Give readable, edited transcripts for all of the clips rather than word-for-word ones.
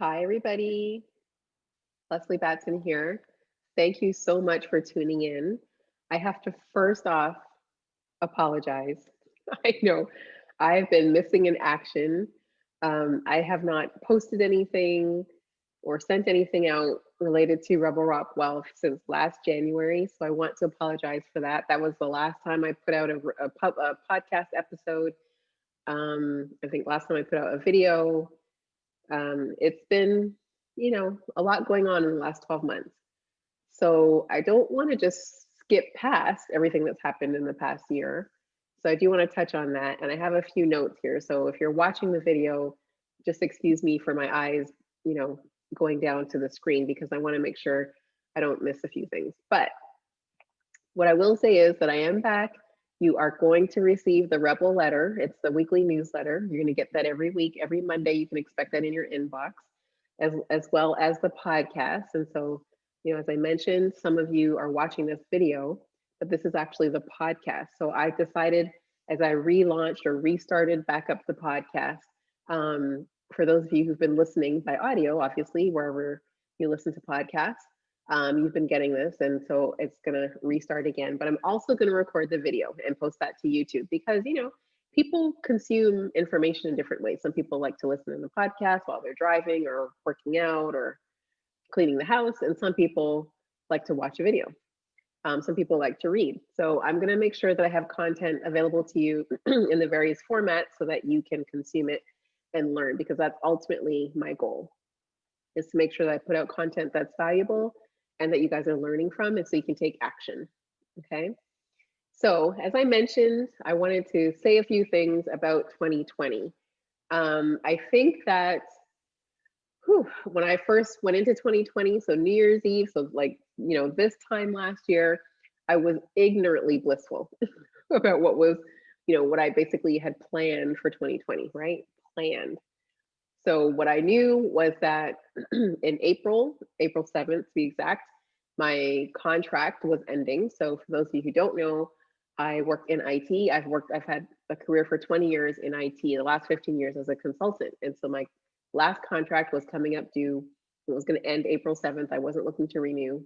Hi, everybody. Leslie Batson here. Thank you so much for tuning in. I have to first off apologize. I know I've been missing in action. I have not posted anything or sent anything out related to Rebel Rock Wealth since last January. So I want to apologize for that. That was the last time I put out a podcast episode. I think last time I put out a video. It's been, a lot going on in the last 12 months. So I don't want to just skip past everything that's happened in the past year. So I do want to touch on that. And I have a few notes here. So if you're watching the video, just excuse me for my eyes, you know, going down to the screen because I want to make sure I don't miss a few things. But what I will say is that I am back. You are going to receive the Rebel letter. It's the weekly newsletter. You're going to get that every week, every Monday. You can expect that in your inbox, as well as the podcast. And so, as I mentioned, some of you are watching this video, but this is actually the podcast. So I decided as I relaunched or restarted back up the podcast, for those of you who've been listening by audio, obviously, wherever you listen to podcasts, you've been getting this, and so it's going to restart again. But I'm also going to record the video and post that to YouTube because, people consume information in different ways. Some people like to listen to the podcast while they're driving or working out or cleaning the house, and some people like to watch a video. Some people like to read. So I'm going to make sure that I have content available to you in the various formats so that you can consume it and learn, because that's ultimately my goal, is to make sure that I put out content that's valuable and that you guys are learning from, and so you can take action. Okay. So as I mentioned, I wanted to say a few things about 2020. I think that when I first went into 2020, so New Year's Eve, so like, this time last year, I was ignorantly blissful about what I basically had planned for 2020, right? Planned. So what I knew was that in April 7th to be exact, my contract was ending. So for those of you who don't know, I work in IT. I've had a career for 20 years in IT, the last 15 years as a consultant. And so my last contract was coming up due. It was going to end April 7th. I wasn't looking to renew.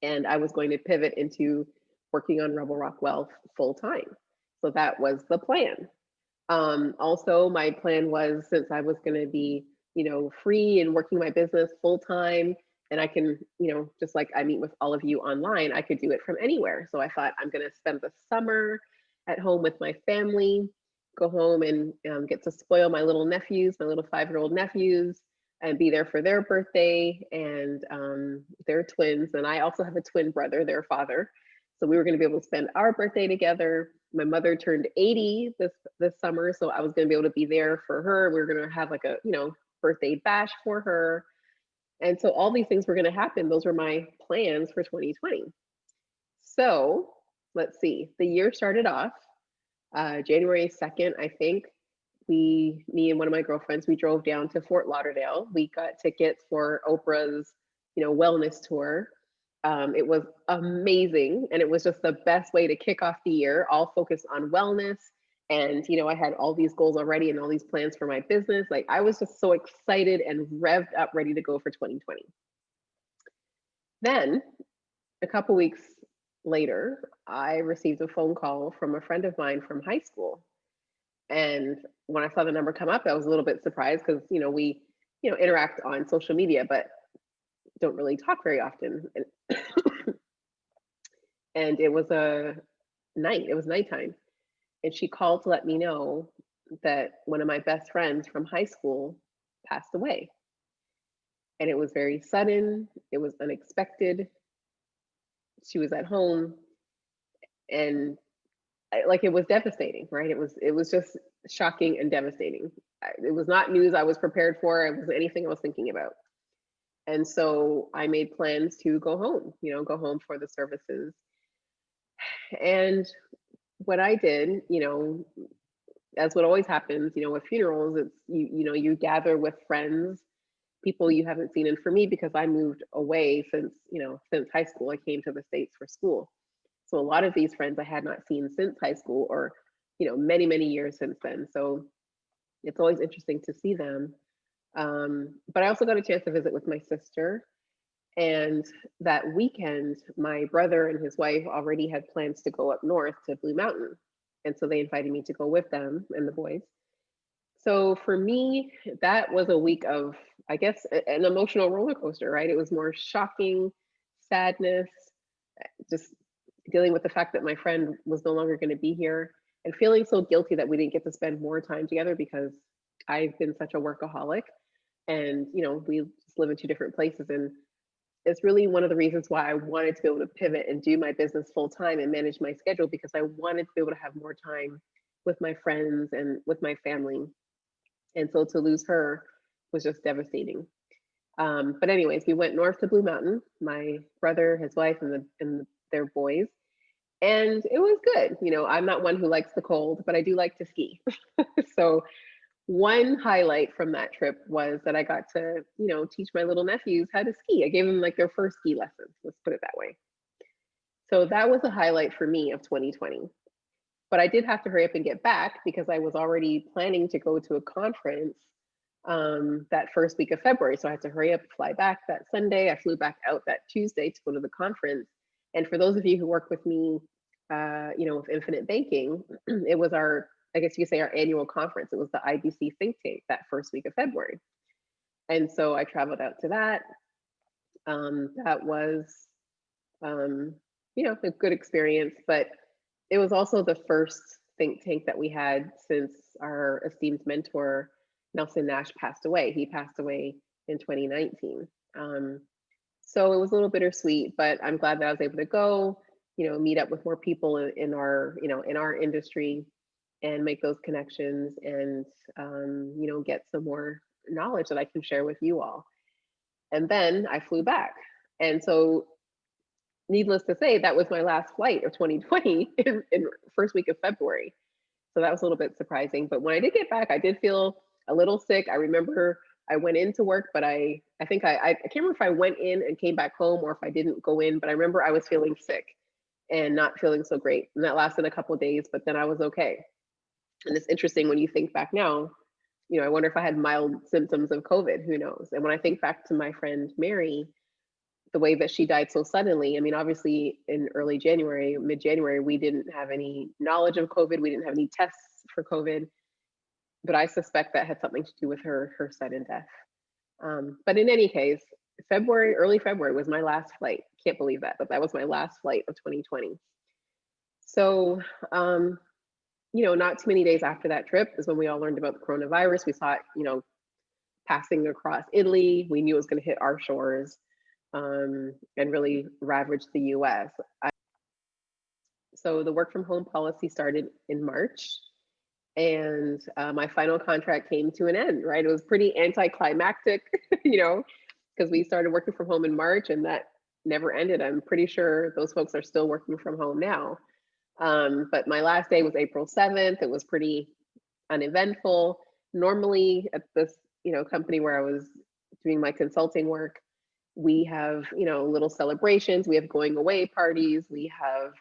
And I was going to pivot into working on Rebel Rock Wealth full time. So that was the plan. Also, my plan was, since I was going to be, free and working my business full time, and I can, just like I meet with all of you online, I could do it from anywhere. So I thought I'm going to spend the summer at home with my family, go home and get to spoil my little nephews, my little 5-year-old nephews, and be there for their birthday. And they're twins. And I also have a twin brother, their father. So we were going to be able to spend our birthday together. My mother turned 80 this summer, so I was going to be able to be there for her. We were going to have like a birthday bash for her, and so all these things were going to happen. Those were my plans for 2020. So let's see. The year started off January 2nd, I think. Me and one of my girlfriends, we drove down to Fort Lauderdale. We got tickets for Oprah's, wellness tour. It was amazing, and it was just the best way to kick off the year, all focused on wellness. And I had all these goals already and all these plans for my business. Like, I was just so excited and revved up, ready to go for 2020. Then a couple weeks later, I received a phone call from a friend of mine from high school. And when I saw the number come up, I was a little bit surprised because, we, interact on social media, but don't really talk very often. And it was nighttime. And she called to let me know that one of my best friends from high school passed away. And it was very sudden, it was unexpected. She was at home, and it was devastating, right? It was just shocking and devastating. It was not news I was prepared for. It wasn't anything I was thinking about. And so I made plans to go home, go home for the services. And what I did, as what always happens, with funerals, it's you gather with friends, people you haven't seen. And for me, because I moved away since high school, I came to the States for school. So a lot of these friends I had not seen since high school, or many, many years since then. So it's always interesting to see them. But I also got a chance to visit with my sister. And that weekend, my brother and his wife already had plans to go up north to Blue Mountain. And so they invited me to go with them and the boys. So for me, that was a week of, I guess, an emotional roller coaster, right? It was more shocking, sadness, just dealing with the fact that my friend was no longer going to be here and feeling so guilty that we didn't get to spend more time together because I've been such a workaholic and, we just live in two different places. And it's really one of the reasons why I wanted to be able to pivot and do my business full time and manage my schedule because I wanted to be able to have more time with my friends and with my family. And so to lose her was just devastating. But anyways, we went north to Blue Mountain, my brother, his wife, and their boys, and it was good. I'm not one who likes the cold, but I do like to ski. So one highlight from that trip was that I got to, teach my little nephews how to ski. I gave them like their first ski lessons. Let's put it that way. So that was a highlight for me of 2020. But I did have to hurry up and get back because I was already planning to go to a conference that first week of February. So I had to hurry up, fly back that Sunday. I flew back out that Tuesday to go to the conference. And for those of you who work with me, with Infinite Banking, it was I guess you could say our annual conference. It was the IBC think tank that first week of February. And so I traveled out to that. That was, um, a good experience, but it was also the first think tank that we had since our esteemed mentor, Nelson Nash, passed away. He passed away in 2019. So it was a little bittersweet, but I'm glad that I was able to go, meet up with more people in our, in our industry and make those connections and, get some more knowledge that I can share with you all. And then I flew back. And so needless to say, that was my last flight of 2020 in first week of February. So that was a little bit surprising. But when I did get back, I did feel a little sick. I remember I went into work, but I think I can't remember if I went in and came back home or if I didn't go in, but I remember I was feeling sick and not feeling so great. And that lasted a couple of days, but then I was okay. And it's interesting when you think back now, I wonder if I had mild symptoms of COVID, who knows? And when I think back to my friend Mary, the way that she died so suddenly, I mean, obviously in early January, mid-January, we didn't have any knowledge of COVID. We didn't have any tests for COVID, but I suspect that had something to do with her sudden death. But in any case, early February was my last flight. Can't believe that, but that was my last flight of 2020. So, not too many days after that trip is when we all learned about the coronavirus. We saw it, passing across Italy. We knew it was going to hit our shores and really ravage the US. So the work from home policy started in March, and my final contract came to an end, right? It was pretty anticlimactic, because we started working from home in March and that never ended. I'm pretty sure those folks are still working from home now. But my last day was April 7th. It was pretty uneventful. Normally at this, company where I was doing my consulting work, we have, little celebrations, we have going away parties, we have,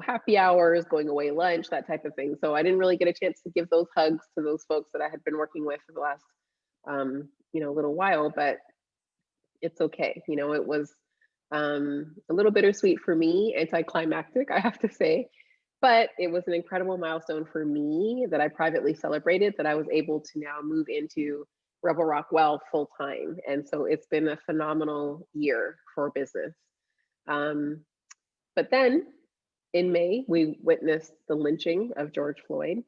happy hours, going away lunch, that type of thing. So I didn't really get a chance to give those hugs to those folks that I had been working with for the last, little while, but it's okay. It was a little bittersweet for me, anticlimactic, I have to say, but it was an incredible milestone for me that I privately celebrated, that I was able to now move into Rebel Rock Well full time. And so it's been a phenomenal year for business. But then in May, we witnessed the lynching of George Floyd.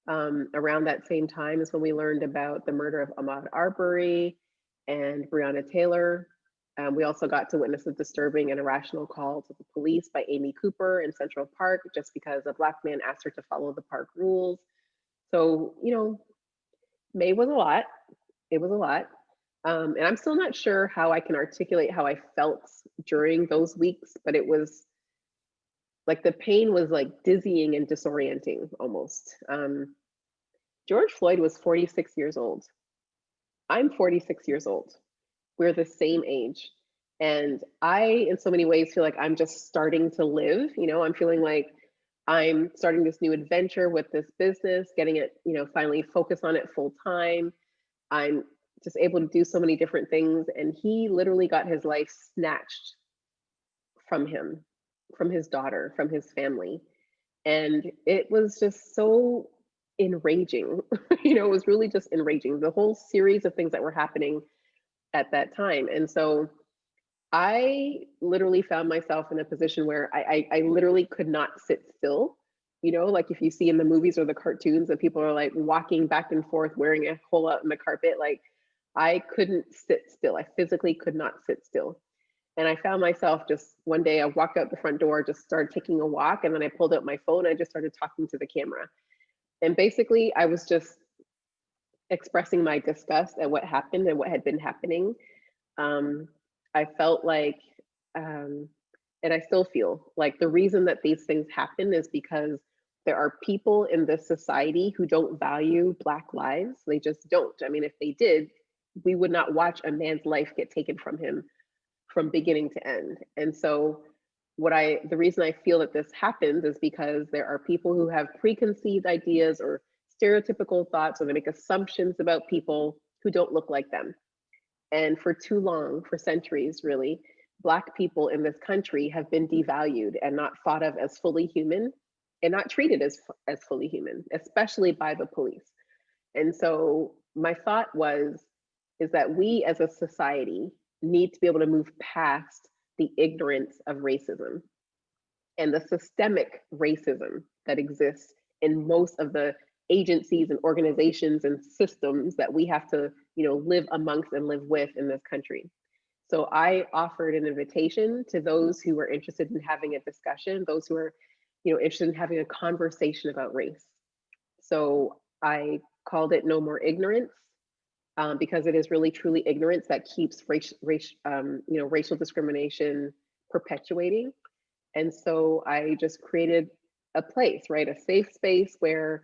Around that same time is when we learned about the murder of Ahmaud Arbery and Breonna Taylor. We also got to witness a disturbing and irrational call to the police by Amy Cooper in Central Park just because a Black man asked her to follow the park rules. So, May was a lot. It was a lot. And I'm still not sure how I can articulate how I felt during those weeks, but it was like the pain was like dizzying and disorienting almost. George Floyd was 46 years old. I'm 46 years old. We're the same age. And I, in so many ways, feel like I'm just starting to live. I'm feeling like I'm starting this new adventure with this business, getting it, finally focus on it full time. I'm just able to do so many different things. And he literally got his life snatched from him, from his daughter, from his family. And it was just so enraging. It was really just enraging, the whole series of things that were happening at that time. And so I literally found myself in a position where I literally could not sit still. Like if you see in the movies or the cartoons that people are like walking back and forth wearing a hole out in the carpet, like I couldn't sit still. I physically could not sit still. And I found myself just one day, I walked out the front door, just started taking a walk, and then I pulled out my phone. I just started talking to the camera. And basically, I was just expressing my disgust at what happened and what had been happening. Um, I felt like, um, and I still feel like the reason that these things happen is because there are people in this society who don't value Black lives. They just don't. I mean, if they did, we would not watch a man's life get taken from him from beginning to end. And so the reason I feel that this happens is because there are people who have preconceived ideas or stereotypical thoughts, or they make assumptions about people who don't look like them. And for too long, for centuries really, Black people in this country have been devalued and not thought of as fully human, and not treated as fully human, especially by the police. And so my thought is that we as a society need to be able to move past the ignorance of racism and the systemic racism that exists in most of the agencies and organizations and systems that we have to, live amongst and live with in this country. So I offered an invitation to those who were interested in having a discussion, those who are, interested in having a conversation about race. So I called it No More Ignorance, because it is really truly ignorance that keeps racial discrimination perpetuating. And so I just created a place, right, a safe space where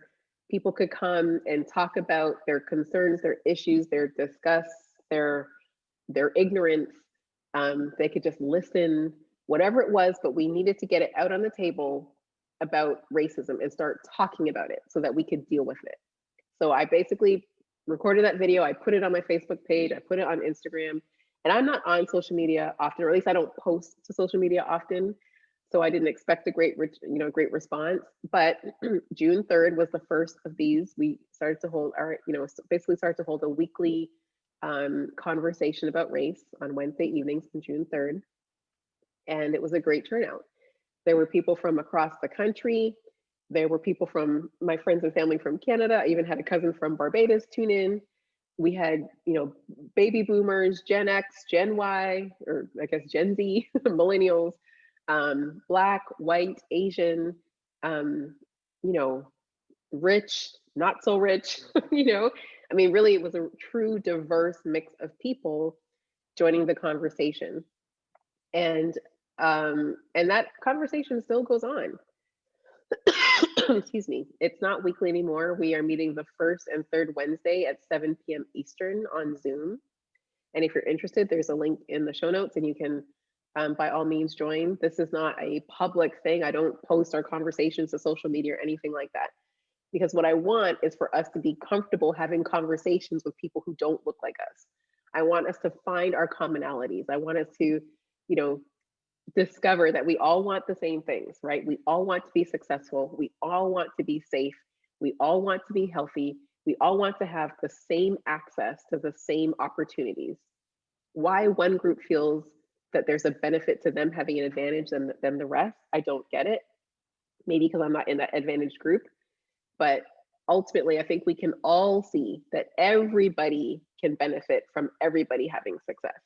people could come and talk about their concerns, their issues, their disgust, their ignorance. They could just listen, whatever it was, but we needed to get it out on the table about racism and start talking about it so that we could deal with it. So I basically recorded that video. I put it on my Facebook page. I put it on Instagram. And I'm not on social media often, or at least I don't post to social media often. So I didn't expect a great response. But June 3rd was the first of these. We started to hold basically started to hold a weekly conversation about race on Wednesday evenings on June 3rd. And it was a great turnout. There were people from across the country. There were people from my friends and family from Canada. I even had a cousin from Barbados tune in. We had, baby boomers, Gen X, Gen Y, or I guess Gen Z, millennials, Black, white, Asian, rich, not so rich, I mean, really, it was a true diverse mix of people joining the conversation. And that conversation still goes on. Excuse me. It's not weekly anymore. We are meeting the first and third Wednesday at 7 p.m. Eastern on Zoom. And if you're interested, there's a link in the show notes and you can, by all means, join. This is not a public thing. I don't post our conversations to social media or anything like that. Because what I want is for us to be comfortable having conversations with people who don't look like us. I want us to find our commonalities. I want us to, discover that we all want the same things, right? We all want to be successful. We all want to be safe. We all want to be healthy. We all want to have the same access to the same opportunities. Why one group feels that there's a benefit to them having an advantage than the rest, I don't get it. Maybe because I'm not in that advantaged group. But ultimately, I think we can all see that everybody can benefit from everybody having success.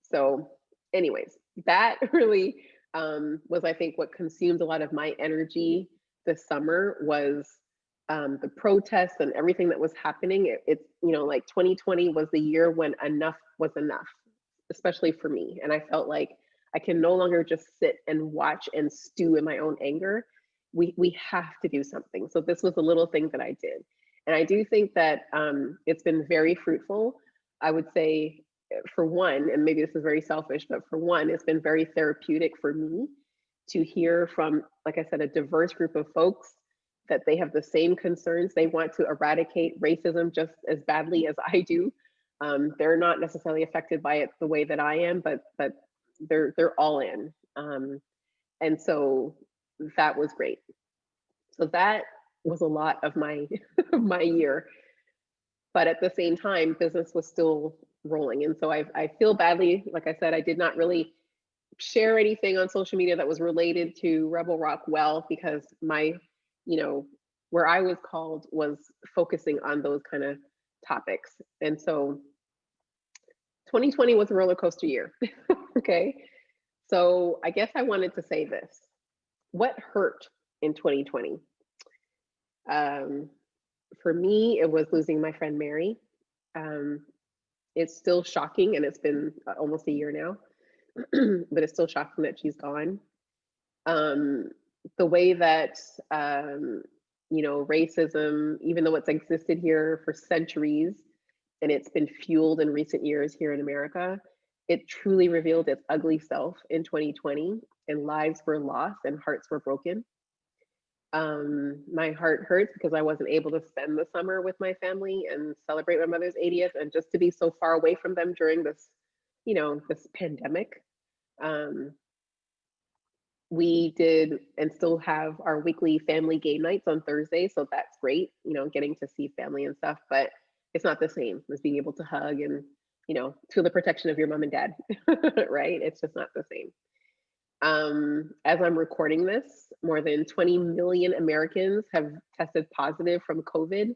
So anyways, that really was, I think, what consumed a lot of my energy this summer was the protests and everything that was happening. It's, like 2020 was the year when enough was enough, especially for me. And I felt like I can no longer just sit and watch and stew in my own anger. We have to do something. So this was a little thing that I did. And I do think that it's been very fruitful. I would say, for one, and maybe this is very selfish, but for one, it's been very therapeutic for me to hear from, like I said, a diverse group of folks that they have the same concerns. They want to eradicate racism just as badly as I do. They're not necessarily affected by it the way that I am, but they're all in. And so that was great. So that was a lot of my of my year. But at the same time, business was still rolling. And so I feel badly. Like I said, I did not really share anything on social media that was related to Rebel Rock Wealth because my, you know, where I was called was focusing on those kind of topics. And so 2020 was a roller coaster year. Okay. So I guess I wanted to say this. What hurt in 2020? Um, for me, it was losing my friend Mary. Um, it's still shocking, and it's been almost a year now, but it's still shocking that she's gone. Um, the way that racism, even though it's existed here for centuries, and it's been fueled in recent years here in America, it truly revealed its ugly self in 2020, and lives were lost and hearts were broken. My heart hurts because I wasn't able to spend the summer with my family and celebrate my mother's 80th, and just to be so far away from them during this, this pandemic. Um, we did and still have our weekly family game nights on Thursday, so that's great, getting to see family and stuff, but it's not the same as being able to hug and, feel the protection of your mom and dad, right? It's just not the same. As I'm recording this, more than 20 million Americans have tested positive from COVID,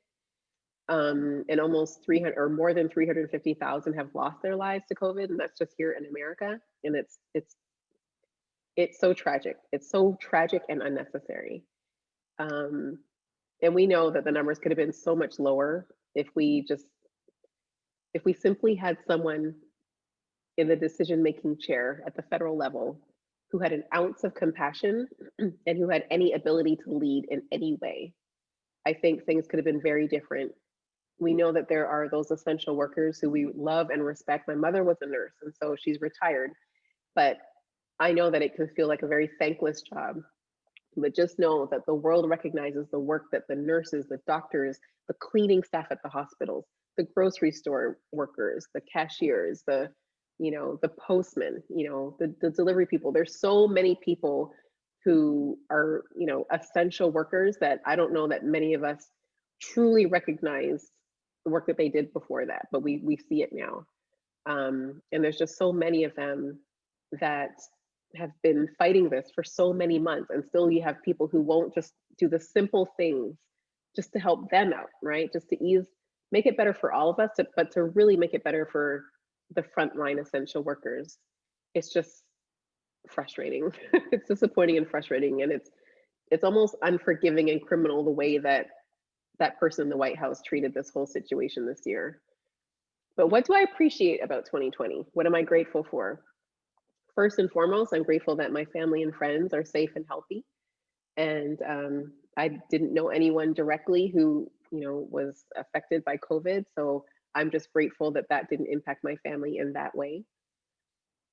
and almost 300 or more than 350,000 have lost their lives to COVID, and that's just here in America. And it's so tragic. It's so tragic and unnecessary. Um, and we know that the numbers could have been so much lower if we simply had someone in the decision making chair at the federal level who had an ounce of compassion and who had any ability to lead in any way. I think things could have been very different. We know that there are those essential workers who we love and respect. My mother was a nurse, and so she's retired, but I know that it can feel like a very thankless job. But just know that the world recognizes the work that the nurses, the doctors, the cleaning staff at the hospitals, the grocery store workers, the cashiers, the postmen, the delivery people. There's so many people who are, essential workers that I don't know that many of us truly recognize the work that they did before that, but we see it now. And there's just so many of them that have been fighting this for so many months, and still you have people who won't just do the simple things just to help them out, right? Just to make it better for all of us, but to really make it better for the frontline essential workers. It's just frustrating. It's disappointing and frustrating, and it's almost unforgiving and criminal the way that that person in the White House treated this whole situation this year. But what do I appreciate about 2020? What am I grateful for? First and foremost, I'm grateful that my family and friends are safe and healthy. And I didn't know anyone directly who, was affected by COVID. So I'm just grateful that that didn't impact my family in that way.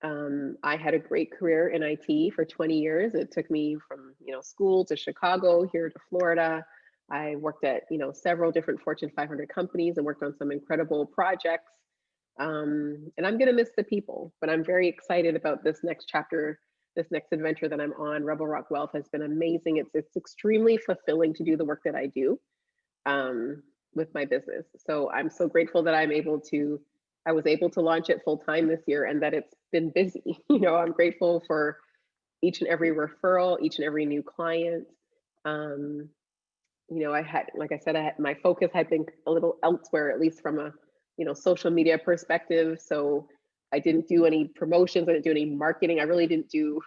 I had a great career in IT for 20 years. It took me from, school to Chicago, here to Florida. I worked at, several different Fortune 500 companies and worked on some incredible projects. And I'm going to miss the people, but I'm very excited about this next chapter, this next adventure that I'm on. Rebel Rock Wealth has been amazing. It's extremely fulfilling to do the work that I do with my business. So I'm so grateful that I was able to launch it full time this year, and that it's been busy. I'm grateful for each and every referral, each and every new client. Um, I had, like I said, my focus had been a little elsewhere, at least from a social media perspective. So I didn't do any promotions, I didn't do any marketing. I really didn't do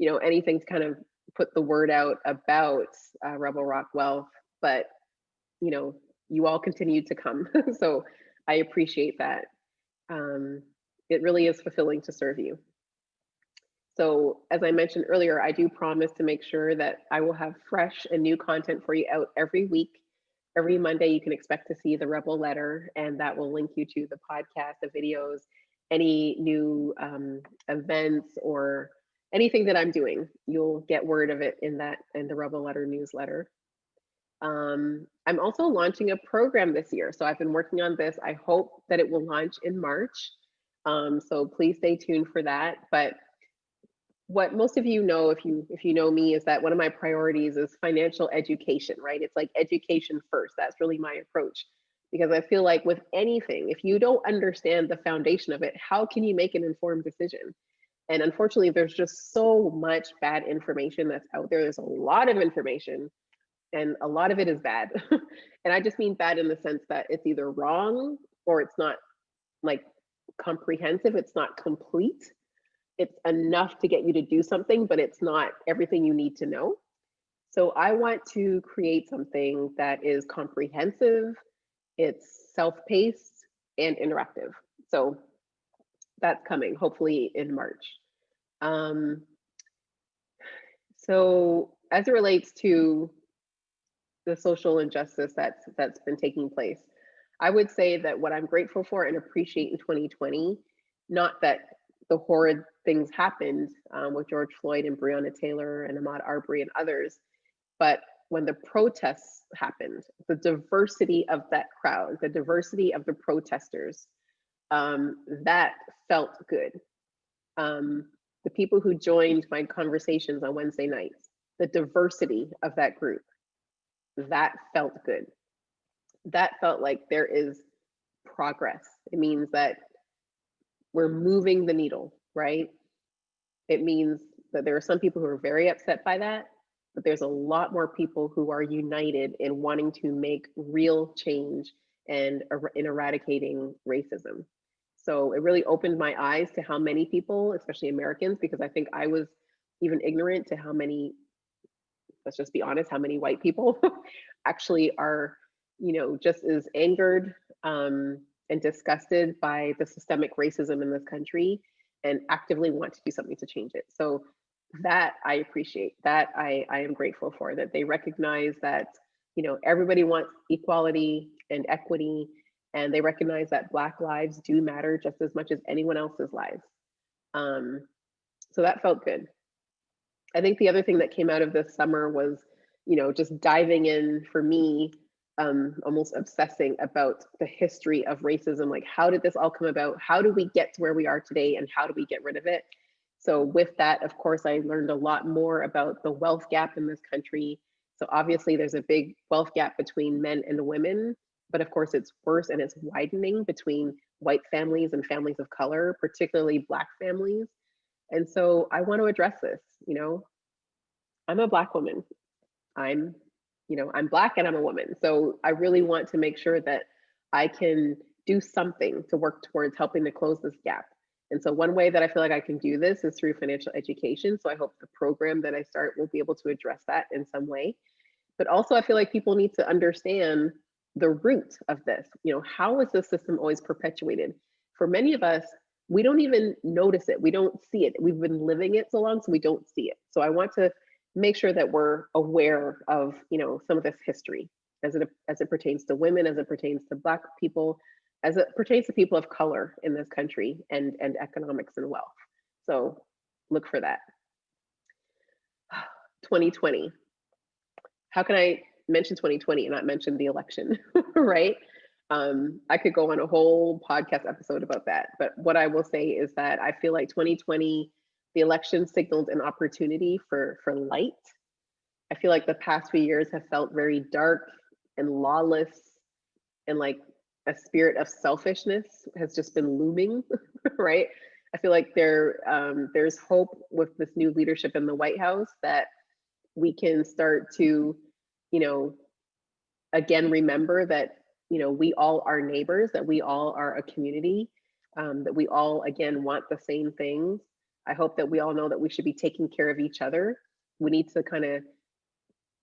anything to kind of put the word out about Rebel Rock Wealth. But you all continued to come, so I appreciate that. It really is fulfilling to serve you. So as I mentioned earlier, I do promise to make sure that I will have fresh and new content for you out every week. Every Monday, you can expect to see the Rebel Letter, and that will link you to the podcast, the videos, any new events or anything that I'm doing. You'll get word of it in the Rebel Letter newsletter. I'm also launching a program this year. So I've been working on this. I hope that it will launch in March. So please stay tuned for that. But what most of you know, if you know me, is that one of my priorities is financial education, right? It's like education first. That's really my approach. Because I feel like with anything, if you don't understand the foundation of it, how can you make an informed decision? And unfortunately, there's just so much bad information that's out there. There's a lot of information, and a lot of it is bad. And I just mean bad in the sense that it's either wrong or it's not like comprehensive, it's not complete. It's enough to get you to do something, but it's not everything you need to know. So I want to create something that is comprehensive, it's self-paced and interactive. So that's coming hopefully in March. Um, so as it relates to the social injustice that's been taking place, I would say that what I'm grateful for and appreciate in 2020, not that the horrid things happened with George Floyd and Breonna Taylor and Ahmaud Arbery and others, but when the protests happened, the diversity of that crowd, the diversity of the protesters, that felt good. The people who joined my conversations on Wednesday nights, the diversity of that group, that felt good. That felt like there is progress. It means that we're moving the needle, right? It means that there are some people who are very upset by that, but there's a lot more people who are united in wanting to make real change and in eradicating racism. So it really opened my eyes to how many people, especially Americans, because I think I was even ignorant to how many, let's just be honest, how many white people actually are, just as angered and disgusted by the systemic racism in this country and actively want to do something to change it. So that I appreciate, that I am grateful for, that they recognize that, everybody wants equality and equity, and they recognize that Black lives do matter just as much as anyone else's lives. So that felt good. I think the other thing that came out of this summer was, just diving in for me, almost obsessing about the history of racism. Like, how did this all come about? How do we get to where we are today? And how do we get rid of it? So, with that, of course, I learned a lot more about the wealth gap in this country. So, obviously, there's a big wealth gap between men and women. But of course, it's worse and it's widening between white families and families of color, particularly Black families. And so I want to address this. I'm a Black woman. I'm, I'm Black and I'm a woman. So I really want to make sure that I can do something to work towards helping to close this gap. And so one way that I feel like I can do this is through financial education. So I hope the program that I start will be able to address that in some way. But also I feel like people need to understand the root of this. How is this system always perpetuated? For many of us, we don't even notice it. We don't see it. We've been living it so long, so we don't see it. So I want to make sure that we're aware of, some of this history as it pertains to women, as it pertains to Black people, as it pertains to people of color in this country, and economics and wealth. So look for that. 2020. How can I mention 2020 and not mention the election, right? I could go on a whole podcast episode about that. But what I will say is that I feel like 2020, the election signaled an opportunity for light. I feel like the past few years have felt very dark and lawless, and like a spirit of selfishness has just been looming, right? I feel like there's hope with this new leadership in the White House that we can start to, again, remember that, we all are neighbors, that we all are a community, that we all, again, want the same things. I hope that we all know that we should be taking care of each other. We need to kind of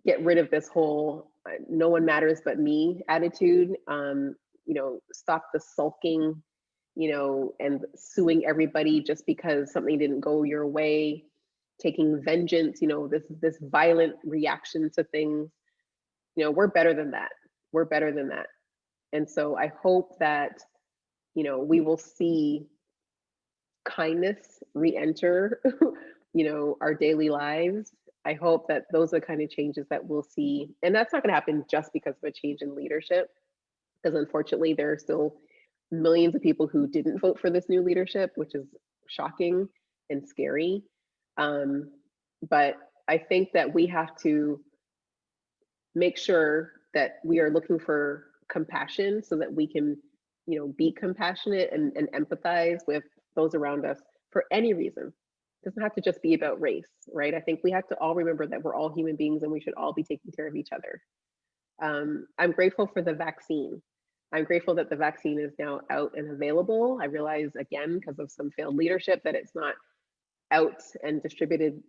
get rid of this whole no one matters but me attitude. Stop the sulking, and suing everybody just because something didn't go your way, taking vengeance, this violent reaction to things. We're better than that. We're better than that. And so I hope that, we will see kindness re-enter, our daily lives. I hope that those are the kind of changes that we'll see. And that's not going to happen just because of a change in leadership, because unfortunately, there are still millions of people who didn't vote for this new leadership, which is shocking and scary. Um, but I think that we have to make sure that we are looking for compassion so that we can, be compassionate and empathize with those around us for any reason. It doesn't have to just be about race, right? I think we have to all remember that we're all human beings and we should all be taking care of each other. I'm grateful for the vaccine. I'm grateful that the vaccine is now out and available. I realize, again, because of some failed leadership, that it's not out and distributed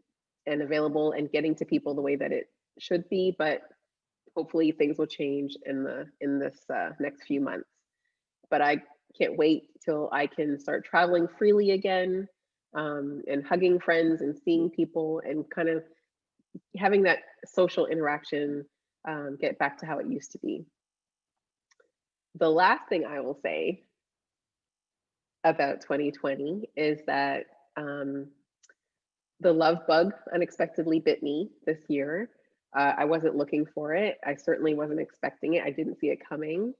and available and getting to people the way that it should be, but hopefully things will change in this next few months. But I can't wait till I can start traveling freely again, and hugging friends and seeing people and kind of having that social interaction, get back to how it used to be. The last thing I will say about 2020 is that, the love bug unexpectedly bit me this year. I wasn't looking for it. I certainly wasn't expecting it. I didn't see it coming,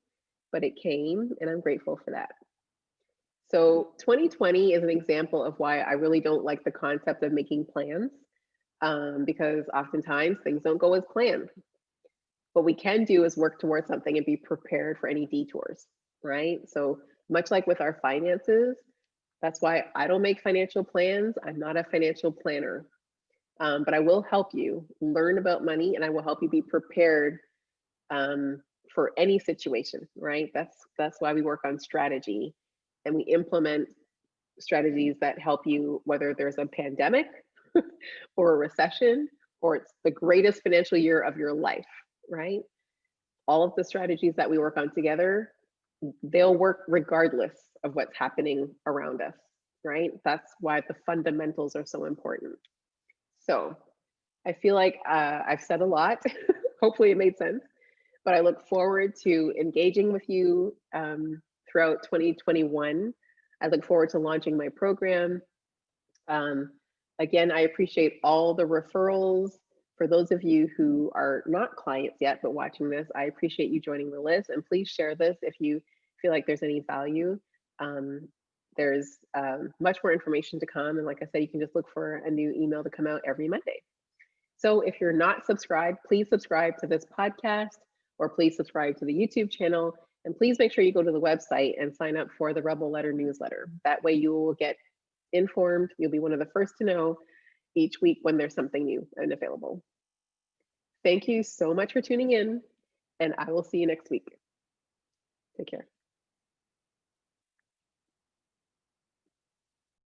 but it came, and I'm grateful for that. So 2020 is an example of why I really don't like the concept of making plans, because oftentimes things don't go as planned. What we can do is work towards something and be prepared for any detours, right? So much like with our finances, that's why I don't make financial plans. I'm not a financial planner, but I will help you learn about money, and I will help you be prepared, for any situation, right? That's why we work on strategy, and we implement strategies that help you, whether there's a pandemic or a recession or it's the greatest financial year of your life, right? All of the strategies that we work on together, they'll work regardless of what's happening around us, right? That's why the fundamentals are so important. So I feel like, I've said a lot. Hopefully it made sense, but I look forward to engaging with you, throughout 2021. I look forward to launching my program. Um, Again, I appreciate all the referrals. For those of you who are not clients yet, but watching this, I appreciate you joining the list. And please share this if you feel like there's any value. Um, there's much more information to come. And like I said, you can just look for a new email to come out every Monday. So if you're not subscribed, please subscribe to this podcast, or please subscribe to the YouTube channel. And please make sure you go to the website and sign up for the Rebel Letter newsletter. That way you will get informed. You'll be one of the first to know each week when there's something new and available. Thank you so much for tuning in, and I will see you next week. Take care.